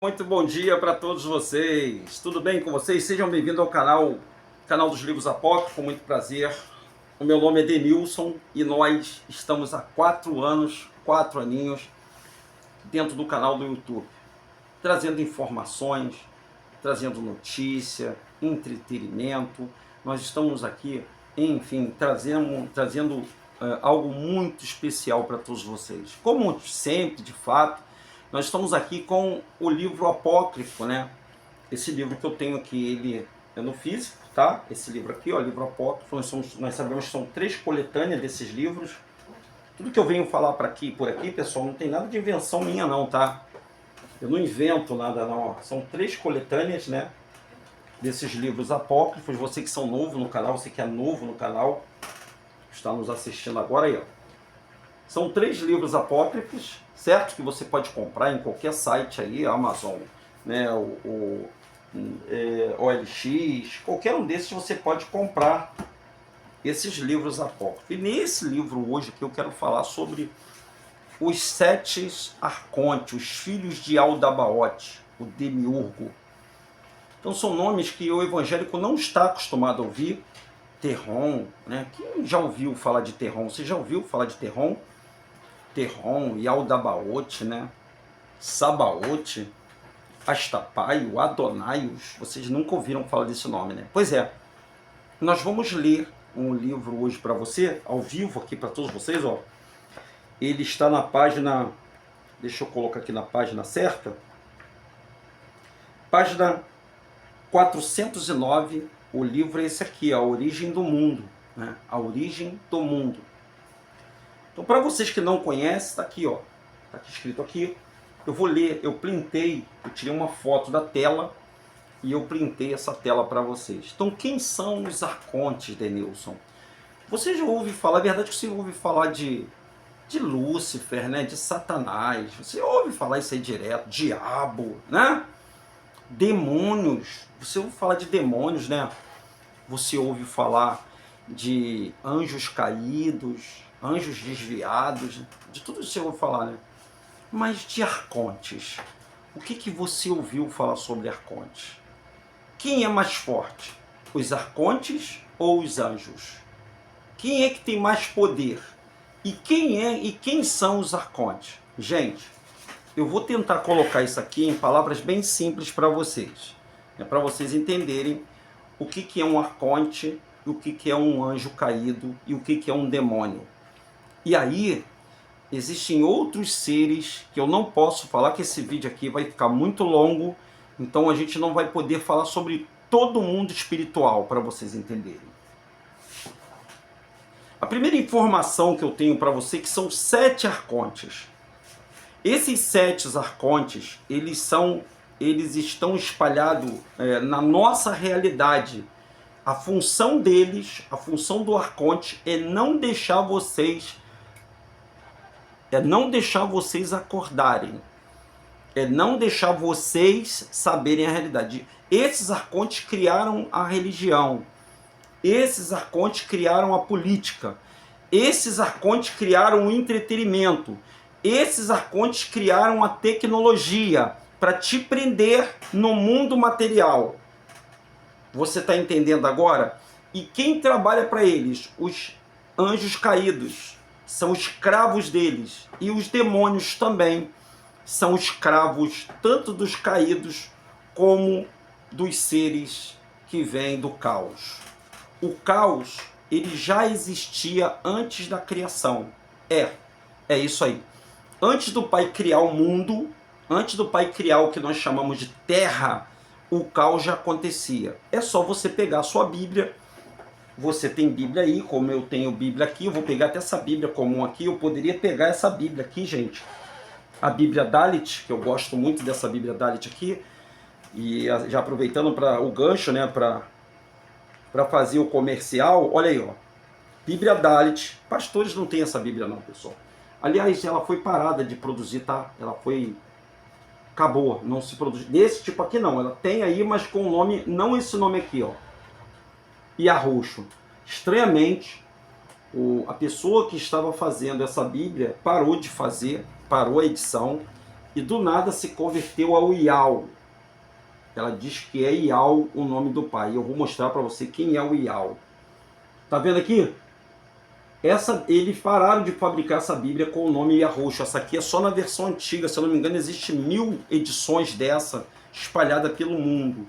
Muito bom dia para todos vocês. Tudo bem com vocês? Sejam bem-vindos ao canal dos Livros Apócrifos, com muito prazer. O meu nome é Denilson e nós estamos há 4 anos, 4 aninhos, dentro do canal do YouTube, trazendo informações, trazendo notícia, entretenimento. Nós estamos aqui, enfim, trazendo algo muito especial para todos vocês. Como sempre, de fato, nós estamos aqui com o livro apócrifo, né? Esse livro que eu tenho aqui, ele é no físico, tá? Esse livro aqui, ó, livro apócrifo. Nós sabemos que são 3 coletâneas desses livros. Tudo que eu venho falar por aqui, pessoal, não tem nada de invenção minha não, tá? Eu não invento nada não, ó. São 3 coletâneas, né? Desses livros apócrifos. Você que são novo no canal, você que é novo no canal, está nos assistindo agora aí, ó. São 3 livros apócrifos, certo? Que você pode comprar em qualquer site aí, Amazon, né? O OLX, qualquer um desses você pode comprar esses livros apócrifos. E nesse livro hoje que eu quero falar sobre os 7 arcontes, os filhos de Aldabaote, o Demiurgo. Então são nomes que o evangélico não está acostumado a ouvir. Terron, né? Quem já ouviu falar de Terron? Você já ouviu falar de Terron? Terron e Aldabaote, né? Sabaote, Astapaio, Adonaios. Vocês nunca ouviram falar desse nome, né? Pois é, nós vamos ler um livro hoje para você, ao vivo aqui para todos vocês, ó. Ele está na página, deixa eu colocar aqui na página certa, página 409. O livro é esse aqui, A Origem do Mundo, né? A Origem do Mundo. Então, para vocês que não conhecem, está aqui, ó, está aqui escrito aqui. Eu vou ler, eu tirei uma foto da tela e eu printei essa tela para vocês. Então, quem são os arcontes, Denilson? Você já ouve falar, a verdade é que você ouve falar de Lúcifer, né? De Satanás, você ouve falar isso aí direto, diabo, né? Demônios, você ouve falar de demônios, né? Você ouve falar de anjos caídos, anjos desviados, de tudo isso você ouve falar, né? Mas de arcontes, o que você ouviu falar sobre arcontes? Quem é mais forte, os arcontes ou os anjos? Quem é que tem mais poder? E quem são os arcontes? Gente, eu vou tentar colocar isso aqui em palavras bem simples para vocês, né, para vocês entenderem o que é um arconte, o que é um anjo caído e o que é um demônio. E aí, existem outros seres que eu não posso falar, que esse vídeo aqui vai ficar muito longo, então a gente não vai poder falar sobre todo o mundo espiritual, para vocês entenderem. A primeira informação que eu tenho para você é que são 7 arcontes. Esses 7 arcontes, eles estão espalhados na nossa realidade. A função deles, a função do arconte é não deixar vocês acordarem, é não deixar vocês saberem a realidade. Esses arcontes criaram a religião, esses arcontes criaram a política, esses arcontes criaram o entretenimento, esses arcontes criaram a tecnologia para te prender no mundo material. Você está entendendo agora? E quem trabalha para eles? Os anjos caídos são escravos deles, e os demônios também são escravos tanto dos caídos como dos seres que vêm do caos. O caos, ele já existia antes da criação. É isso aí. Antes do Pai criar o mundo, antes do Pai criar o que nós chamamos de terra, o caos já acontecia. É só você pegar a sua Bíblia. Você tem Bíblia aí, como eu tenho Bíblia aqui, eu vou pegar até essa Bíblia comum aqui, eu poderia pegar essa Bíblia aqui, gente. A Bíblia Dalit, que eu gosto muito dessa Bíblia Dalit aqui, e já aproveitando para o gancho, né, para fazer o comercial, olha aí, ó. Bíblia Dalit, pastores não tem essa Bíblia não, pessoal. Aliás, ela foi parada de produzir, tá? Acabou, não se produz. Desse tipo aqui não, ela tem aí, mas com o nome, não esse nome aqui, ó. E arroxo. Estranhamente, a pessoa que estava fazendo essa Bíblia parou de fazer, parou a edição, e do nada se converteu ao Ial. Ela diz que é Ial o nome do pai. Eu vou mostrar para você quem é o Ial. Tá vendo aqui? Eles pararam de fabricar essa Bíblia com o nome Yahushua. Essa aqui é só na versão antiga, se eu não me engano, existe 1000 edições dessa espalhada pelo mundo.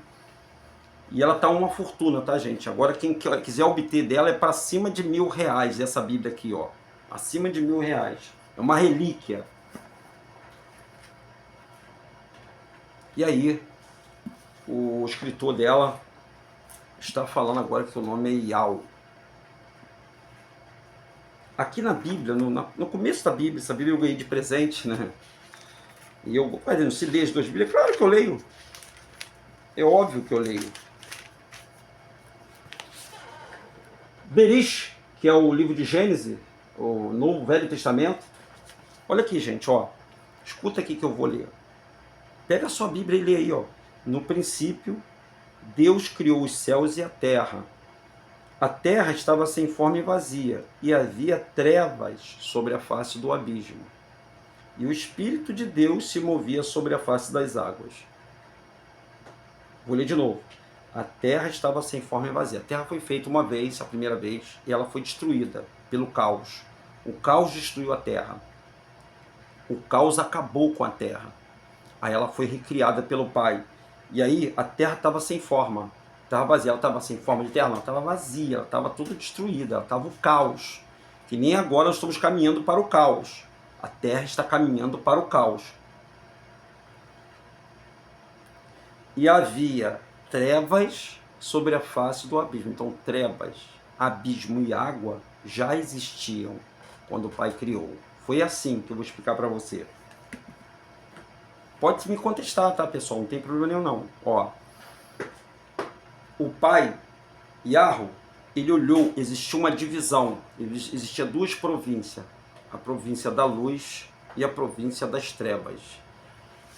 E ela tá uma fortuna, tá, gente? Agora quem quiser obter dela é para cima de R$1000, essa Bíblia aqui, ó. Acima de R$1000. É uma relíquia. E aí, o escritor dela está falando agora que o nome é Ial. Aqui na Bíblia, no começo da Bíblia, essa Bíblia eu ganhei de presente, né? E eu, não se lê as duas Bíblias? Claro que eu leio. É óbvio que eu leio. Berish, que é o livro de Gênesis, o Novo Velho Testamento. Olha aqui, gente, ó. Escuta aqui que eu vou ler. Pega a sua Bíblia e lê aí, ó. No princípio, Deus criou os céus e a terra. A terra estava sem forma e vazia, e havia trevas sobre a face do abismo. E o Espírito de Deus se movia sobre a face das águas. Vou ler de novo. A terra estava sem forma e vazia. A terra foi feita uma vez, a primeira vez, e ela foi destruída pelo caos. O caos destruiu a terra. O caos acabou com a terra. Aí ela foi recriada pelo Pai. E aí a terra estava sem forma. Estava vazia. Ela estava sem forma de terra? Não, estava vazia. Ela estava toda destruída. Ela estava o caos. Que nem agora nós estamos caminhando para o caos. A terra está caminhando para o caos. E havia trevas sobre a face do abismo. Então, trevas, abismo e água já existiam quando o Pai criou. Foi assim que eu vou explicar para você. Pode me contestar, tá, pessoal? Não tem problema nenhum, não. Ó, o Pai, Yahweh, ele olhou, existia uma divisão. Existia duas províncias. A província da luz e a província das trevas.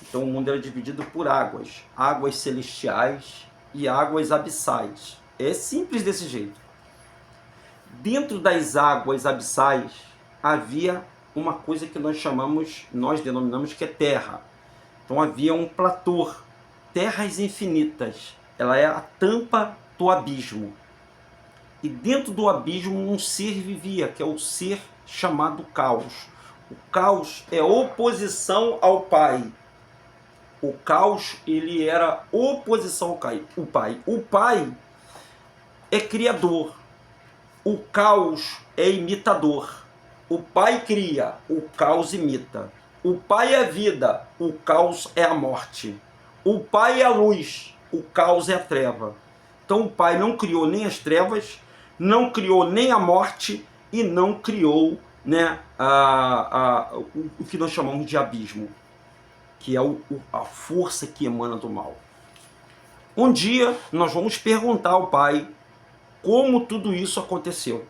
Então o mundo era dividido por águas. Águas celestiais e águas abissais. É simples desse jeito. Dentro das águas abissais havia uma coisa que nós denominamos que é terra. Então havia um platô, terras infinitas. Ela é a tampa do abismo. E dentro do abismo um ser vivia, que é o ser chamado caos. O caos é oposição ao Pai. O caos, ele era oposição ao Pai. O Pai é criador. O caos é imitador. O Pai cria, o caos imita. O Pai é a vida, o caos é a morte. O Pai é a luz, o caos é a treva. Então o Pai não criou nem as trevas, não criou nem a morte e não criou, né, o que nós chamamos de abismo, que é a força que emana do mal. Um dia nós vamos perguntar ao Pai como tudo isso aconteceu.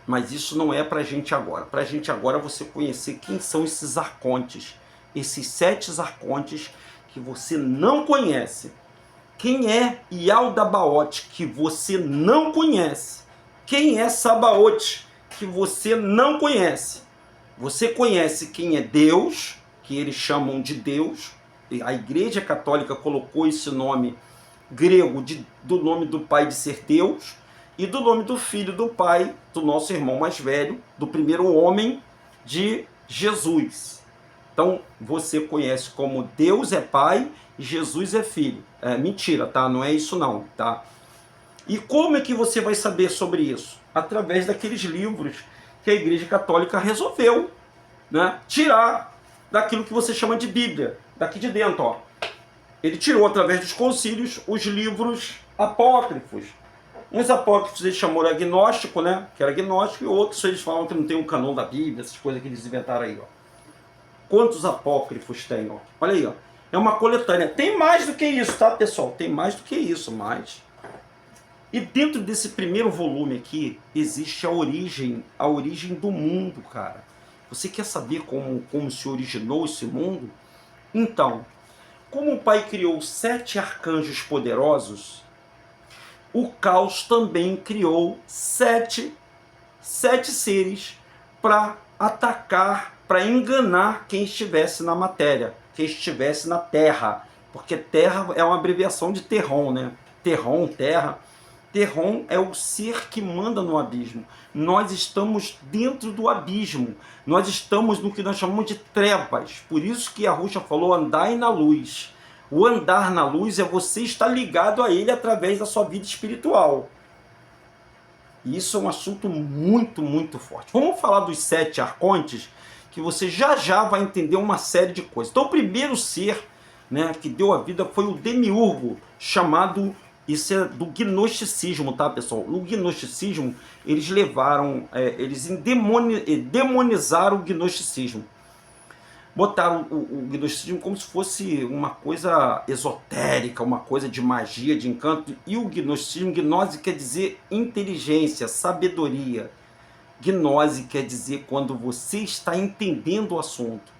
Mas isso não é para a gente agora. Para a gente agora é você conhecer quem são esses arcontes. Esses 7 arcontes que você não conhece. Quem é Yaldabaoth, que você não conhece. Quem é Sabaoth, que você não conhece. Você conhece quem é Deus, que eles chamam de Deus. A Igreja Católica colocou esse nome grego do nome do Pai de ser Deus. E do nome do filho do Pai, do nosso irmão mais velho, do primeiro homem de Jesus. Então, você conhece como Deus é Pai e Jesus é Filho. É mentira, tá? Não é isso não, tá? E como é que você vai saber sobre isso? Através daqueles livros que a Igreja Católica resolveu, né, tirar daquilo que você chama de Bíblia, daqui de dentro, ó. Ele tirou, através dos concílios, os livros apócrifos. Uns apócrifos eles chamam de agnóstico, né? Que era agnóstico, e outros eles falam que não tem um canão da Bíblia, essas coisas que eles inventaram aí, ó. Quantos apócrifos tem, ó? Olha aí, ó. É uma coletânea. Tem mais do que isso, tá, pessoal? Tem mais do que isso, mais. E dentro desse primeiro volume aqui, existe a origem do mundo, cara. Você quer saber como se originou esse mundo? Então, como o Pai criou 7 arcanjos poderosos, o caos também criou 7 seres para atacar, para enganar quem estivesse na matéria, quem estivesse na terra, porque terra é uma abreviação de Terron, né? Terron, terra. Terron é o ser que manda no abismo. Nós estamos dentro do abismo. Nós estamos no que nós chamamos de trevas. Por isso que Yahushua falou, andai na luz. O andar na luz é você estar ligado a ele através da sua vida espiritual. E isso é um assunto muito, muito forte. Vamos falar dos 7 arcontes, que você já vai entender uma série de coisas. Então o primeiro ser, né, que deu a vida foi o demiurgo, chamado, isso é do gnosticismo, tá, pessoal? No gnosticismo, eles levaram, eles demonizaram o gnosticismo. Botaram o gnosticismo como se fosse uma coisa esotérica, uma coisa de magia, de encanto. E o gnosticismo, gnose quer dizer inteligência, sabedoria. Gnose quer dizer quando você está entendendo o assunto,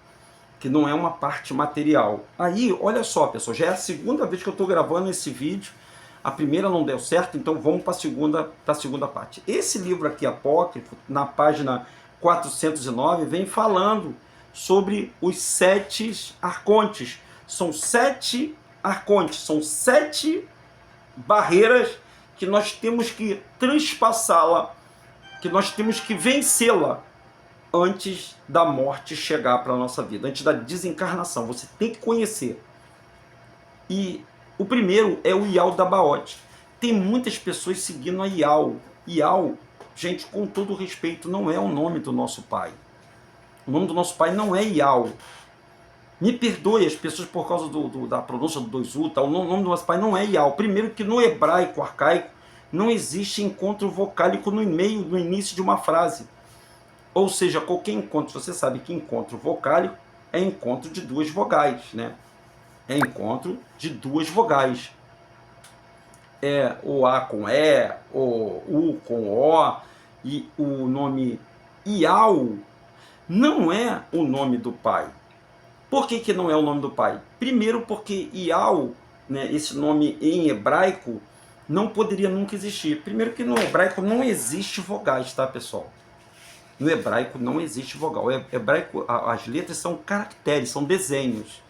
que não é uma parte material. Aí, olha só, pessoal, já é a segunda vez que eu estou gravando esse vídeo. A primeira não deu certo, então vamos para a segunda parte. Esse livro aqui, apócrifo, na página 409, vem falando sobre os 7 arcontes. São 7 arcontes, são 7 barreiras que nós temos que transpassá-la, que nós temos que vencê-la antes da morte chegar para a nossa vida, antes da desencarnação. Você tem que conhecer. E o primeiro é o Ial da Baote. Tem muitas pessoas seguindo a Ial. Ial, gente, com todo respeito, não é o nome do nosso pai. O nome do nosso pai não é Ial. Me perdoe as pessoas por causa da pronúncia do 2U, tá? O nome do nosso pai não é Ial. Primeiro que no hebraico arcaico não existe encontro vocálico no início de uma frase. Ou seja, qualquer encontro, você sabe que encontro vocálico é encontro de 2 vogais, né? É encontro de 2 vogais. É o A com E, o U com O, e o nome Ial não é o nome do pai. Por que não é o nome do pai? Primeiro porque Ial, né, esse nome em hebraico, não poderia nunca existir. Primeiro que no hebraico não existe vogais, tá, pessoal? No hebraico não existe vogal. O hebraico, as letras são caracteres, são desenhos.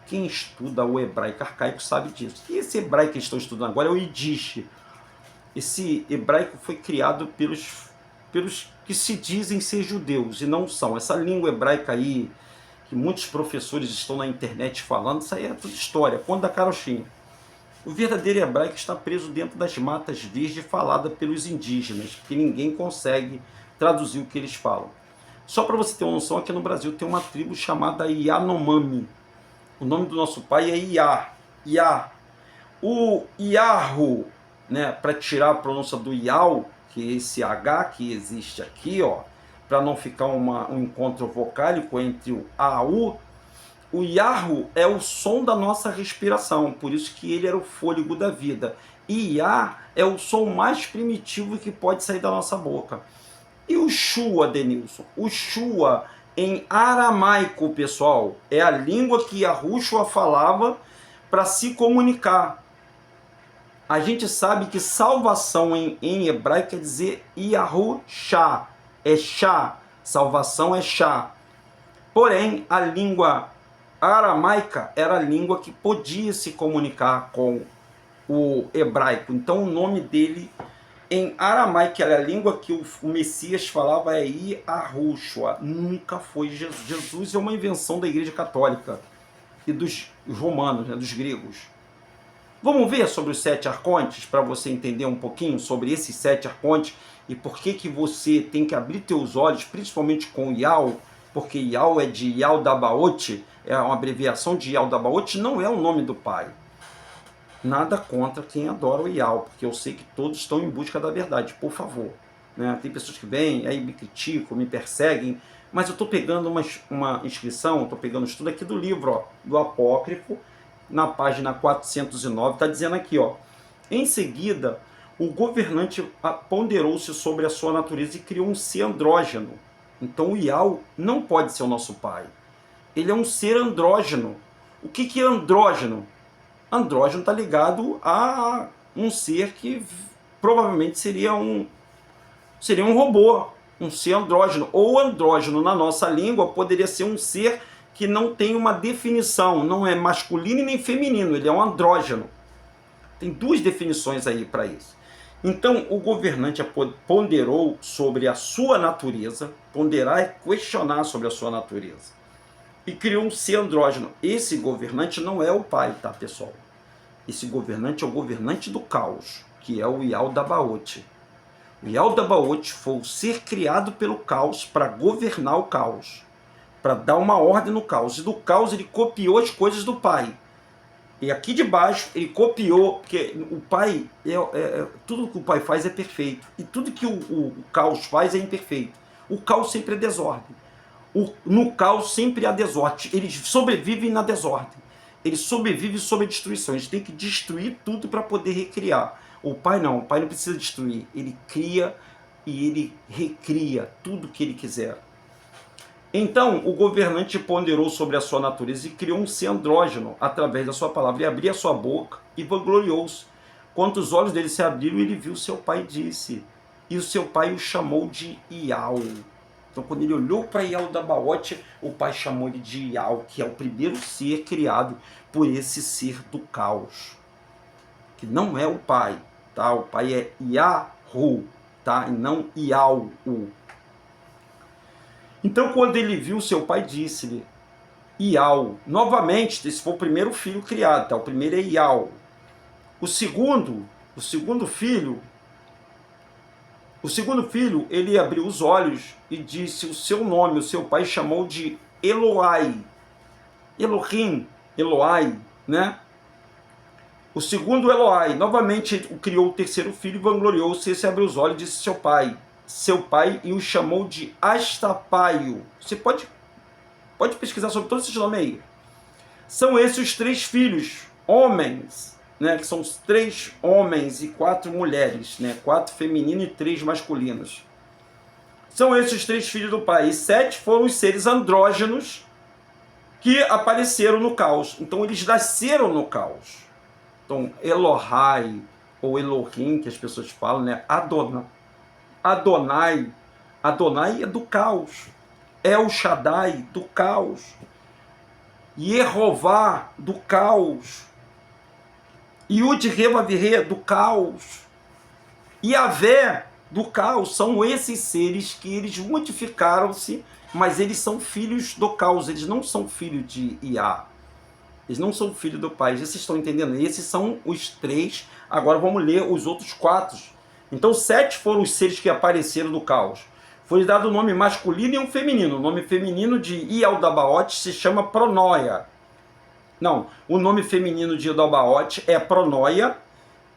Quem estuda o hebraico arcaico sabe disso. E esse hebraico que estou estudando agora é o Yiddish. Esse hebraico foi criado pelos que se dizem ser judeus e não são. Essa língua hebraica aí, que muitos professores estão na internet falando, isso aí é tudo história, conta da carochinha. O verdadeiro hebraico está preso dentro das matas virgens falada pelos indígenas, porque ninguém consegue traduzir o que eles falam. Só para você ter uma noção, aqui no Brasil tem uma tribo chamada Yanomami. O nome do nosso pai é Iá. O Iarro, né, para tirar a pronúncia do Ial, que é esse H que existe aqui, ó, para não ficar um encontro vocálico entre o A e o Iarro é o som da nossa respiração, por isso que ele era o fôlego da vida. E Iá é o som mais primitivo que pode sair da nossa boca. E o Shua, Denilson? O Shua, em aramaico, pessoal, é a língua que Yahushua falava para se comunicar. A gente sabe que salvação em hebraico quer dizer Yahushá, é Shá, salvação é Shá. Porém, a língua aramaica era a língua que podia se comunicar com o hebraico. Então, o nome dele em aramaico, que era a língua que o Messias falava, é Yahushua. Nunca foi Jesus. Jesus é uma invenção da Igreja Católica e dos romanos, né, dos gregos. Vamos ver sobre os 7 arcontes, para você entender um pouquinho sobre esses 7 arcontes e por que você tem que abrir teus olhos, principalmente com Ial, porque Ial é de Ial da Baote, é uma abreviação de Ial da Baote, não é o nome do pai. Nada contra quem adora o Ial, porque eu sei que todos estão em busca da verdade, por favor. Né? Tem pessoas que vêm, aí me criticam, me perseguem, mas eu estou pegando uma inscrição, estou pegando um estudo aqui do livro, ó, do Apócrifo, na página 409, está dizendo aqui, ó, em seguida, o governante ponderou-se sobre a sua natureza e criou um ser andrógeno. Então o Ial não pode ser o nosso pai. Ele é um ser andrógeno. O que é andrógeno? Andrógeno está ligado a um ser que provavelmente seria um robô. um ser andrógeno. Ou andrógeno na nossa língua poderia ser um ser que não tem uma definição, não é masculino e nem feminino, ele é um andrógeno. Tem duas definições aí para isso. Então, o governante ponderou sobre a sua natureza, ponderar é questionar sobre a sua natureza, e criou um ser andrógeno. Esse governante não é o pai, tá, pessoal? Esse governante é o governante do caos, que é o Yaldabaoth. O Yaldabaoth foi o ser criado pelo caos para governar o caos, para dar uma ordem no caos. E do caos ele copiou as coisas do pai. E aqui de baixo ele copiou, porque o pai, tudo que o pai faz é perfeito. E tudo que o caos faz é imperfeito. O caos sempre é desordem. No caos sempre há desordem. Eles sobrevivem na desordem. Eles sobrevivem sob a destruição. Eles têm que destruir tudo para poder recriar. O pai não precisa destruir. Ele cria e ele recria tudo que ele quiser. Então, o governante ponderou sobre a sua natureza e criou um ser andrógeno através da sua palavra. E abria a sua boca e vangloriou-se. Quando os olhos dele se abriram, ele viu seu pai e disse. E o seu pai o chamou de Ial. Então, quando ele olhou para Yaldabaoth, o pai chamou ele de Ial, que é o primeiro ser criado por esse ser do caos. Que não é o pai, tá? O pai é Yahu, tá? E não Ial. Então, quando ele viu seu pai, disse-lhe, Ial. Novamente, esse foi o primeiro filho criado, tá? O primeiro é Ial. O segundo filho, ele abriu os olhos e disse o seu nome. O seu pai chamou de Eloai. Elohim, Eloai, né? O segundo Eloai. Novamente, criou o terceiro filho e vangloriou-se. Esse abriu os olhos e disse seu pai e o chamou de Astapaio. Você pode pesquisar sobre todos esses nomes aí. São esses os três filhos, homens, né, que são os 3 homens e 4 mulheres, né, 4 femininos e 3 masculinos. São esses os 3 filhos do pai. E 7 foram os seres andrógenos que apareceram no caos. Então eles nasceram no caos. Então Elohai, ou Elohim, que as pessoas falam, né, Adonai é do caos. El Shaddai, do caos. Yehová, do caos. Yud-Heh-Vav-Heh, do caos. Yahvé, do caos. São esses seres que eles modificaram-se, mas eles são filhos do caos. Eles não são filhos de Iá. Eles não são filhos do pai. Vocês estão entendendo? Esses são os 3. Agora vamos ler os outros 4. Então 7 foram os seres que apareceram do caos. Foi dado um nome masculino e um feminino. O nome feminino de Yaldabaoth se chama Pronóia. Não, o nome feminino de Yaldabaoth é Pronóia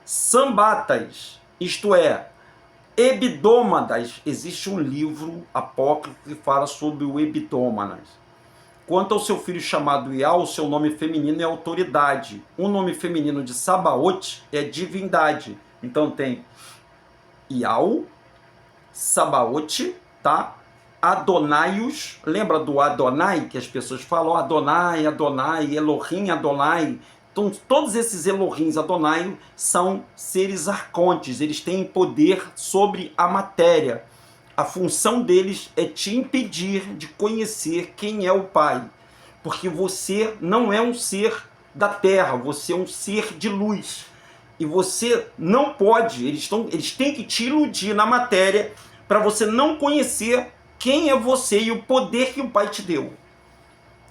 Sambatas, isto é, Hebdômadas. Existe um livro apócrifo que fala sobre o Hebdômadas. Quanto ao seu filho chamado Ial, seu nome feminino é autoridade. O nome feminino de Sabaoth é divindade. Então tem Ial, Sabaoth, tá? Adonaios, lembra do Adonai que as pessoas falam? Adonai, Adonai, Elohim, Adonai. Então todos esses Elohims, Adonai, são seres arcontes, eles têm poder sobre a matéria. A função deles é te impedir de conhecer quem é o Pai, porque você não é um ser da terra, você é um ser de luz. E você não pode, eles têm que te iludir na matéria para você não conhecer quem é você e o poder que o Pai te deu.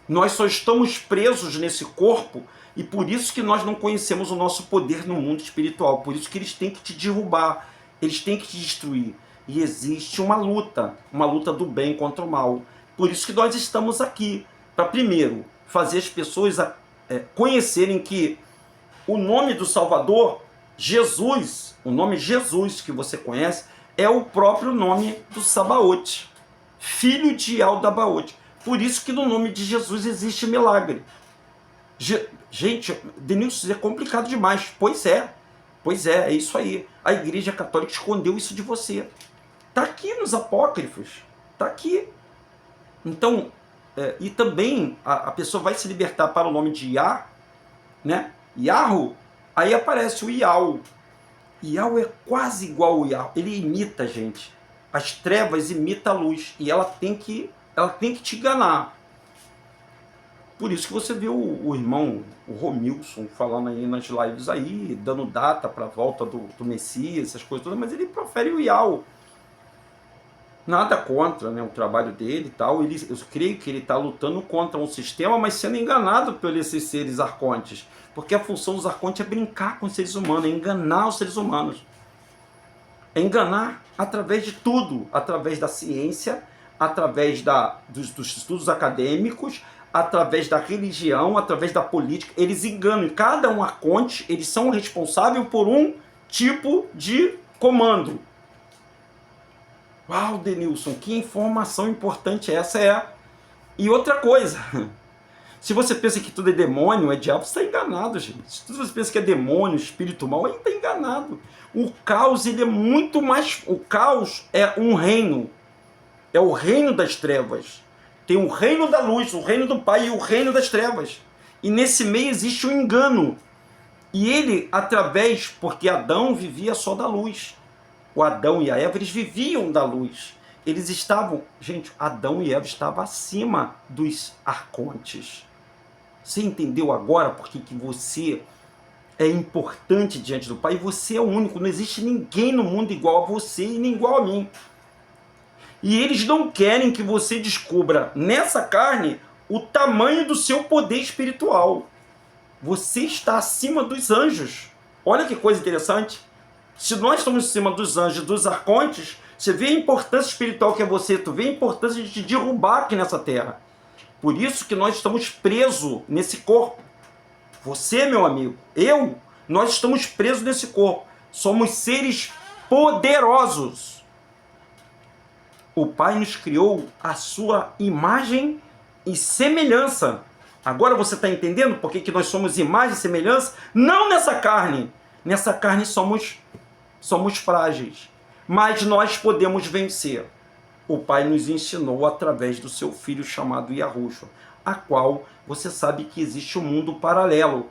Nós só estamos presos nesse corpo e por isso que nós não conhecemos o nosso poder no mundo espiritual. Por isso que eles têm que te derrubar, eles têm que te destruir. E existe uma luta do bem contra o mal. Por isso que nós estamos aqui, para primeiro fazer as pessoas conhecerem que o nome do Salvador, Jesus, o nome Jesus que você conhece, é o próprio nome do Sabaoth, filho de Yaldabaoth. Por isso que no nome de Jesus existe milagre. Gente, Denilson, isso é complicado demais. Pois é isso aí. A Igreja Católica escondeu isso de você. Está aqui nos apócrifos, está aqui. Então, e também a pessoa vai se libertar para o nome de Yah, né? Yahu, aí aparece o Ial. Ial é quase igual ao Yah, ele imita, gente. As trevas imitam a luz e ela tem que te enganar. Por isso que você vê o irmão, o Romilson, falando aí nas lives aí, dando data para a volta do Messias, essas coisas todas, mas ele profere o Iau. Nada contra, né, o trabalho dele e tal. Eu creio que ele está lutando contra um sistema, mas sendo enganado por esses seres arcontes. Porque a função dos arcontes é brincar com os seres humanos, é enganar os seres humanos. É enganar através de tudo, através da ciência, através dos estudos acadêmicos, através da religião, através da política. Eles enganam. E cada um arconte, eles são responsáveis por um tipo de comando. Uau, Denilson, que informação importante essa é. E outra coisa, se você pensa que tudo é demônio, é diabo, você está enganado, gente. Se você pensa que é demônio, espírito mau, aí está enganado. O caos, ele é muito mais... O caos é um reino. É o reino das trevas. Tem o reino da luz, o reino do Pai e o reino das trevas. E nesse meio existe um engano. E ele, porque Adão vivia só da luz. O Adão e a Eva, eles viviam da luz. Eles estavam... Gente, Adão e Eva estavam acima dos arcontes. Você entendeu agora por que você é importante diante do Pai? Você é o único, não existe ninguém no mundo igual a você e nem igual a mim. E eles não querem que você descubra nessa carne o tamanho do seu poder espiritual. Você está acima dos anjos. Olha que coisa interessante. Se nós estamos acima dos anjos, dos arcontes, você vê a importância espiritual que é você, tu vê a importância de te derrubar aqui nessa terra. Por isso que nós estamos presos nesse corpo. Você, meu amigo, nós estamos presos nesse corpo. Somos seres poderosos. O Pai nos criou a sua imagem e semelhança. Agora você está entendendo por que nós somos imagem e semelhança? Não nessa carne. Nessa carne somos frágeis. Mas nós podemos vencer. O Pai nos ensinou através do seu Filho chamado Yahushua, a qual você sabe que existe um mundo paralelo.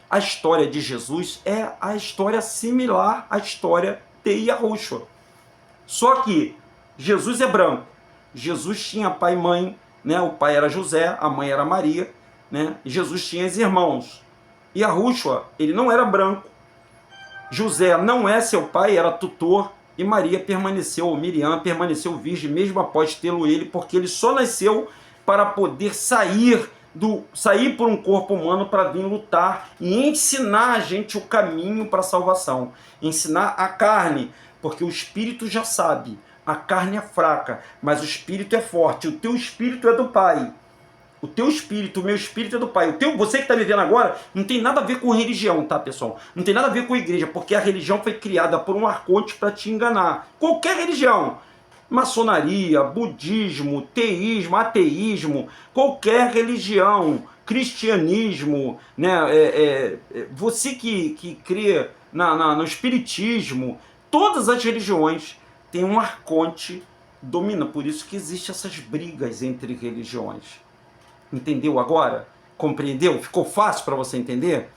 A história de Jesus é a história similar à história de Yahushua. Só que Jesus é branco. Jesus tinha pai e mãe, né? O pai era José, a mãe era Maria, né? Jesus tinha os irmãos. Yahushua, ele não era branco. José não é seu pai, era tutor. E Maria Miriam permaneceu virgem mesmo após tê-lo ele, porque ele só nasceu para poder sair por um corpo humano para vir lutar e ensinar a gente o caminho para a salvação. Ensinar a carne, porque o espírito já sabe, a carne é fraca, mas o espírito é forte. O teu espírito é do Pai. O teu espírito, o meu espírito é do Pai. Você que está me vendo agora, não tem nada a ver com religião, tá, pessoal? Não tem nada a ver com igreja, porque a religião foi criada por um arconte para te enganar. Qualquer religião. Maçonaria, budismo, teísmo, ateísmo, qualquer religião, cristianismo, né? Você que crê no espiritismo, todas as religiões têm um arconte domina. Por isso que existem essas brigas entre religiões. Entendeu agora? Compreendeu? Ficou fácil para você entender?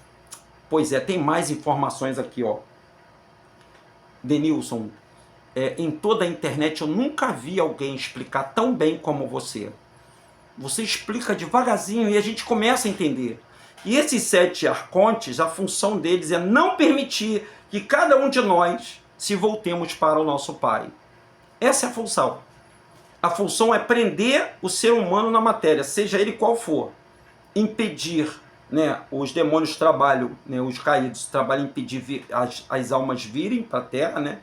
Pois é, tem mais informações aqui, ó. Denilson, em toda a internet eu nunca vi alguém explicar tão bem como você. Você explica devagarzinho e a gente começa a entender. E esses 7 arcontes, a função deles é não permitir que cada um de nós se voltemos para o nosso Pai. Essa é a função. A função é prender o ser humano na matéria, seja ele qual for. Impedir, né, os demônios trabalham, né, os caídos trabalham em impedir as almas virem para a terra, né,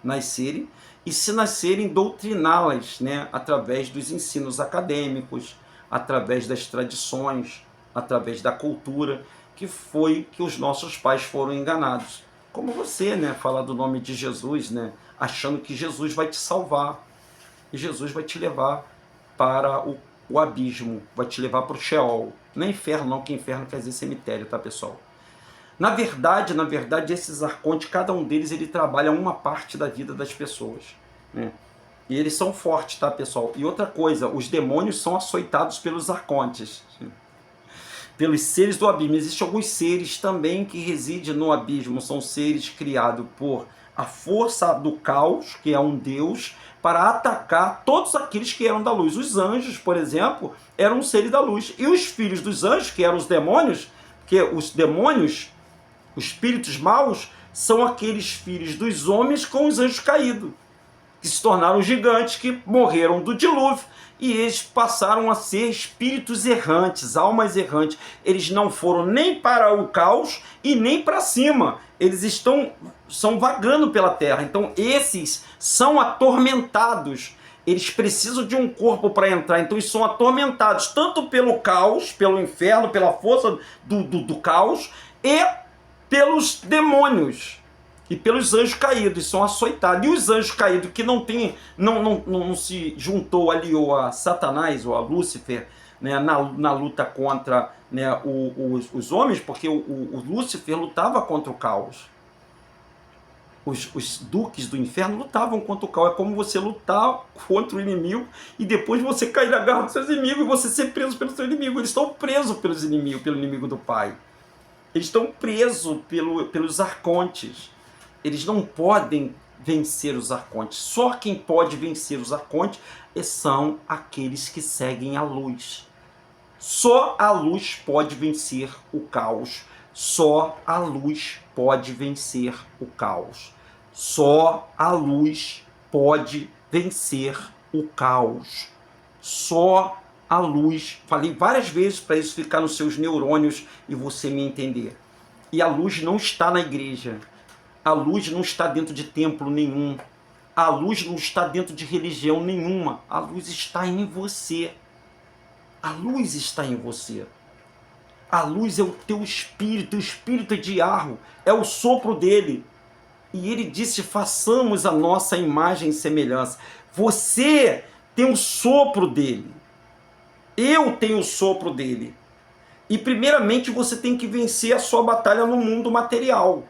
nascerem, e se nascerem, doutriná-las, né, através dos ensinos acadêmicos, através das tradições, através da cultura, que foi que os nossos pais foram enganados. Como você, né, falar do nome de Jesus, né, achando que Jesus vai te salvar. E Jesus vai te levar para o abismo, vai te levar para o Sheol. Não é inferno não, que inferno quer dizer cemitério, tá, pessoal? Na verdade, esses arcontes, cada um deles, ele trabalha uma parte da vida das pessoas, né? E eles são fortes, tá, pessoal? E outra coisa, os demônios são açoitados pelos arcontes, pelos seres do abismo. Existem alguns seres também que residem no abismo, são seres criados por a força do caos, que é um Deus, para atacar todos aqueles que eram da luz. Os anjos, por exemplo, eram seres da luz. E os filhos dos anjos, que eram os demônios, que os demônios, os espíritos maus, são aqueles filhos dos homens com os anjos caídos, que se tornaram gigantes, que morreram do dilúvio, e eles passaram a ser espíritos errantes, almas errantes. Eles não foram nem para o caos e nem para cima. Eles são vagando pela terra. Então esses são atormentados. Eles precisam de um corpo para entrar. Então eles são atormentados tanto pelo caos, pelo inferno, pela força do caos, e pelos demônios e pelos anjos caídos, são açoitados. E os anjos caídos que não se juntou, aliou a Satanás ou a Lúcifer, né, na luta contra, né, os homens, porque o Lúcifer lutava contra o caos. Os duques do inferno lutavam contra o caos. É como você lutar contra o inimigo e depois você cair na garra dos seus inimigos e você ser preso pelo seu inimigo. Eles estão presos pelos inimigos, pelo inimigo do Pai. Eles estão presos pelos arcontes. Eles não podem vencer os arcontes. Só quem pode vencer os arcontes são aqueles que seguem a luz. Só a luz pode vencer o caos. Só a luz pode vencer o caos. Só a luz pode vencer o caos. Só a luz. Falei várias vezes para isso ficar nos seus neurônios e você me entender. E a luz não está na igreja. A luz não está dentro de templo nenhum. A luz não está dentro de religião nenhuma. A luz está em você. A luz está em você. A luz é o teu espírito. O espírito é de Yahweh. É o sopro dele. E ele disse, façamos a nossa imagem e semelhança. Você tem o sopro dele. Eu tenho o sopro dele. E primeiramente você tem que vencer a sua batalha no mundo material.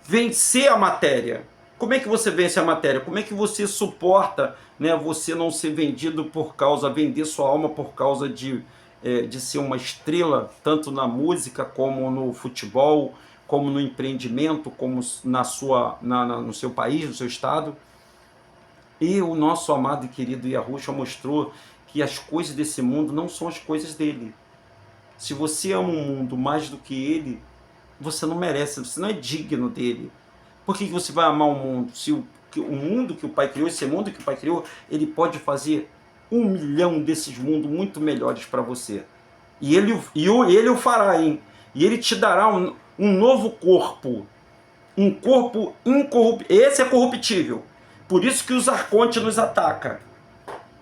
Vencer a matéria. Como é que você vence a matéria? Como é que você suporta, né, você não ser vendido vender sua alma por causa de ser uma estrela, tanto na música, como no futebol, como no empreendimento, como no seu país, no seu estado? E o nosso amado e querido Yahushua mostrou que as coisas desse mundo não são as coisas dele. Se você ama o mundo mais do que ele, você não merece, você não é digno dele. Por que você vai amar o mundo? Se o mundo que o Pai criou, esse mundo que o Pai criou, ele pode fazer 1 milhão desses mundos muito melhores para você. E ele o fará, hein? E ele te dará um novo corpo. Um corpo incorruptível. Esse é corruptível. Por isso que os arcontes nos atacam.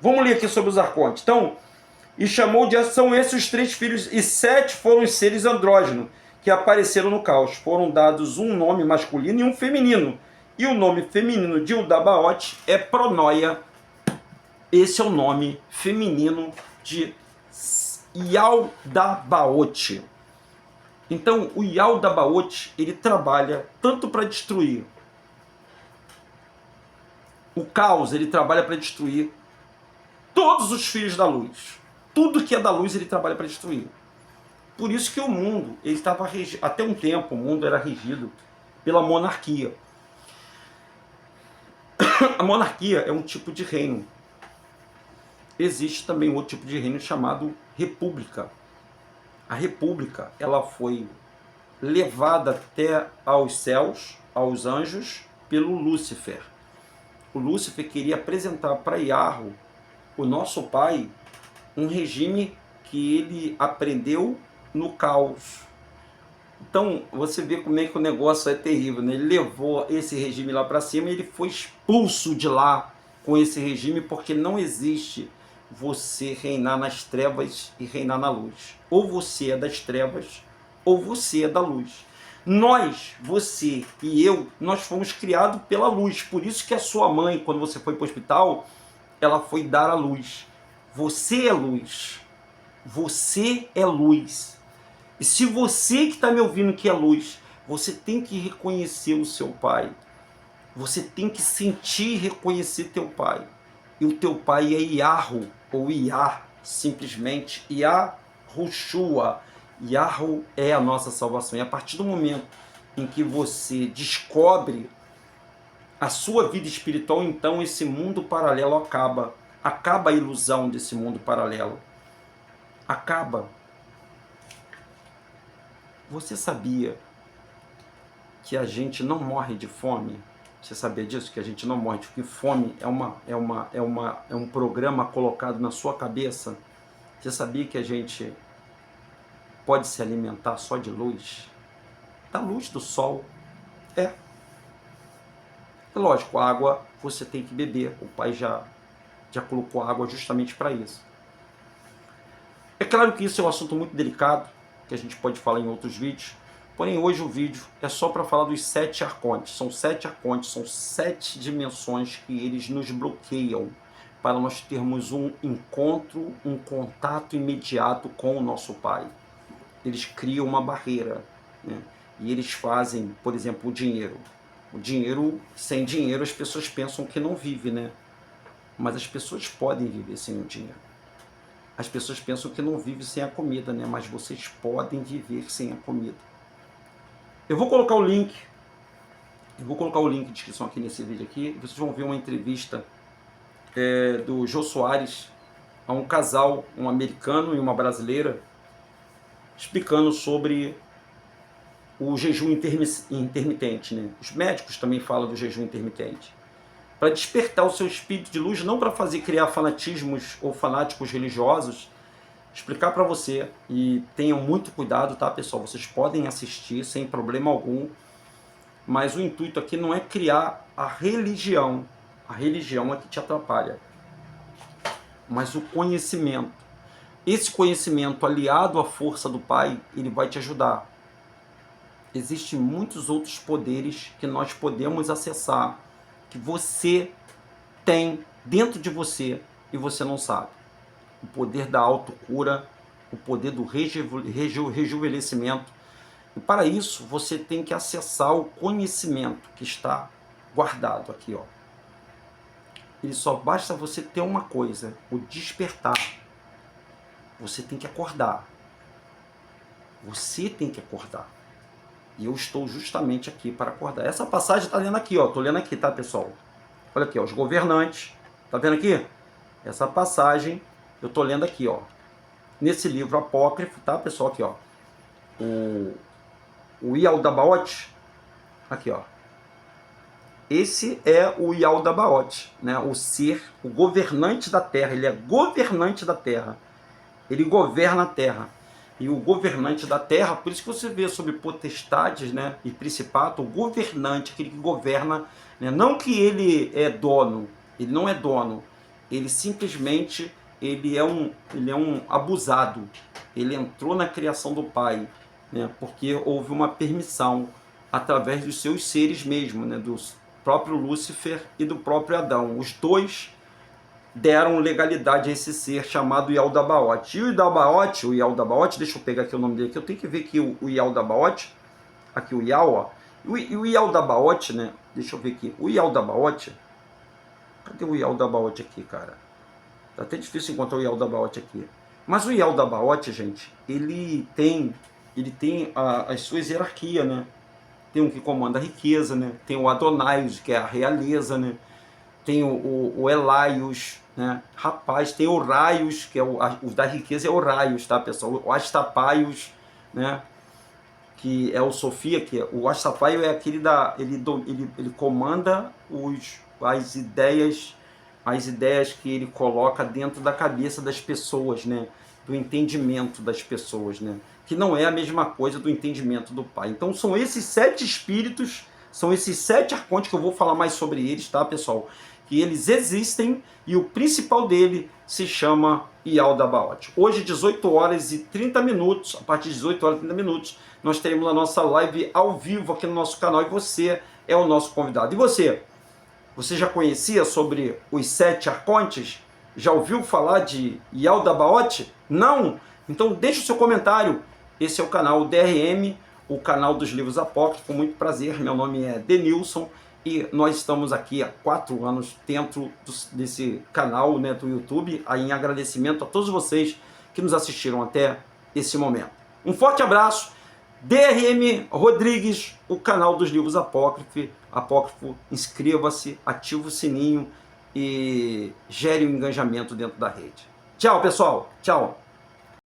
Vamos ler aqui sobre os arcontes. Então, e chamou de são esses os 3 filhos, e 7 foram os seres andrógenos, que apareceram no caos. Foram dados um nome masculino e um feminino. E o nome feminino de Udabaote é Pronoia. Esse é o nome feminino de Yaldabaote. Então, o Yaldabaote, ele trabalha tanto para destruir o caos, ele trabalha para destruir todos os filhos da luz. Tudo que é da luz, ele trabalha para destruir. Por isso que o mundo, ele estava até um tempo, o mundo era regido pela monarquia. A monarquia é um tipo de reino. Existe também outro tipo de reino chamado república. A república, ela foi levada até aos céus, aos anjos, pelo Lúcifer. O Lúcifer queria apresentar para Yahweh, o nosso Pai, um regime que ele aprendeu no caos. Então, você vê como é que o negócio é terrível, né? Ele levou esse regime lá para cima e ele foi expulso de lá com esse regime, porque não existe você reinar nas trevas e reinar na luz. Ou você é das trevas, ou você é da luz. Nós, você e eu, nós fomos criados pela luz. Por isso que a sua mãe, quando você foi para o hospital, ela foi dar a luz. Você é luz. Você é luz. E se você que está me ouvindo que é luz, você tem que reconhecer o seu Pai. Você tem que sentir e reconhecer teu Pai. E o teu Pai é Yahweh, ou Yah, simplesmente Yahushua. Yahweh é a nossa salvação. E a partir do momento em que você descobre a sua vida espiritual, então esse mundo paralelo acaba. Acaba a ilusão desse mundo paralelo. Acaba. Você sabia que a gente não morre de fome? Você sabia disso? Que a gente não morre de fome? Fome é um programa colocado na sua cabeça? Você sabia que a gente pode se alimentar só de luz? Da luz do sol. É lógico, a água você tem que beber. O Pai já colocou água justamente para isso. É claro que isso é um assunto muito delicado, que a gente pode falar em outros vídeos, porém hoje o vídeo é só para falar dos 7 arcontes. São 7 arcontes, são 7 dimensões que eles nos bloqueiam para nós termos um encontro, um contato imediato com o nosso Pai. Eles criam uma barreira, né? E eles fazem, por exemplo, o dinheiro. O dinheiro, sem dinheiro as pessoas pensam que não vive, né? Mas as pessoas podem viver sem o dinheiro. As pessoas pensam que não vive sem a comida, né? Mas vocês podem viver sem a comida. Eu vou colocar o link de descrição aqui nesse vídeo aqui. Vocês vão ver uma entrevista do Jô Soares a um casal, um americano e uma brasileira, explicando sobre o jejum intermitente, né? Os médicos também falam do jejum intermitente. Para despertar o seu espírito de luz, não para fazer criar fanatismos ou fanáticos religiosos, explicar para você, e tenham muito cuidado, tá, pessoal? Vocês podem assistir sem problema algum, mas o intuito aqui não é criar a religião é que te atrapalha, mas o conhecimento. Esse conhecimento aliado à força do Pai, ele vai te ajudar. Existem muitos outros poderes que nós podemos acessar, que você tem dentro de você e você não sabe. O poder da autocura, o poder do rejuvenescimento. E para isso você tem que acessar o conhecimento que está guardado aqui, ó. Ele só basta você ter uma coisa, o despertar. Você tem que acordar. Você tem que acordar. E eu estou justamente aqui para acordar. Essa passagem está lendo aqui, ó. Estou lendo aqui, tá, pessoal? Olha aqui, ó, os governantes. Tá vendo aqui? Essa passagem eu estou lendo aqui, ó. Nesse livro apócrifo, tá, pessoal? Aqui, ó. O Yaldabaoth. Aqui, ó. Esse é o Yaldabaoth, né? O ser, o governante da Terra. Ele é governante da Terra. Ele governa a Terra. E o governante da Terra, por isso que você vê sobre potestades, né, e principato, o governante, aquele que governa, né, não que ele é dono, ele não é dono, ele simplesmente ele é um abusado, ele entrou na criação do Pai, né, porque houve uma permissão através dos seus seres mesmo, né, do próprio Lúcifer e do próprio Adão. Os dois deram legalidade a esse ser chamado Yaldabaoth. E o Yaldabaoth, deixa eu pegar aqui o nome dele, que eu tenho que ver aqui o Yaldabaoth, aqui o Yal, ó. E o Yaldabaoth, né, deixa eu ver aqui, o Yaldabaoth, cadê o Yaldabaoth aqui, cara? Tá até difícil encontrar o Yaldabaoth aqui. Mas o Yaldabaoth, gente, ele tem as suas hierarquias, né? Tem um que comanda a riqueza, né? Tem o Adonais, que é a realeza, né? Tem o Elaios, né? Rapaz, tem o Raios, que é o da riqueza, é o Raios, tá, pessoal? O Astapaios, né? Que é o Sofia, que é, o Astapaio é aquele ele comanda as ideias que ele coloca dentro da cabeça das pessoas, né? Do entendimento das pessoas, né? Que não é a mesma coisa do entendimento do Pai. Então são esses 7 espíritos, são esses 7 arcontes que eu vou falar mais sobre eles, tá, pessoal? Que eles existem e o principal dele se chama Yaldabaoth. Hoje, 18 horas e 30 minutos, a partir de 18 horas e 30 minutos, nós teremos a nossa live ao vivo aqui no nosso canal e você é o nosso convidado. E você? Você já conhecia sobre os 7 arcontes? Já ouviu falar de Yaldabaoth? Não? Então deixe o seu comentário. Esse é o canal DRM, o canal dos livros apócrifos. Com muito prazer, meu nome é Denilson e nós estamos aqui há 4 anos dentro desse canal, né, do YouTube, aí em agradecimento a todos vocês que nos assistiram até esse momento. Um forte abraço, DRM Rodrigues, o canal dos livros apócrifo, inscreva-se, ative o sininho e gere um engajamento dentro da rede. Tchau, pessoal. Tchau.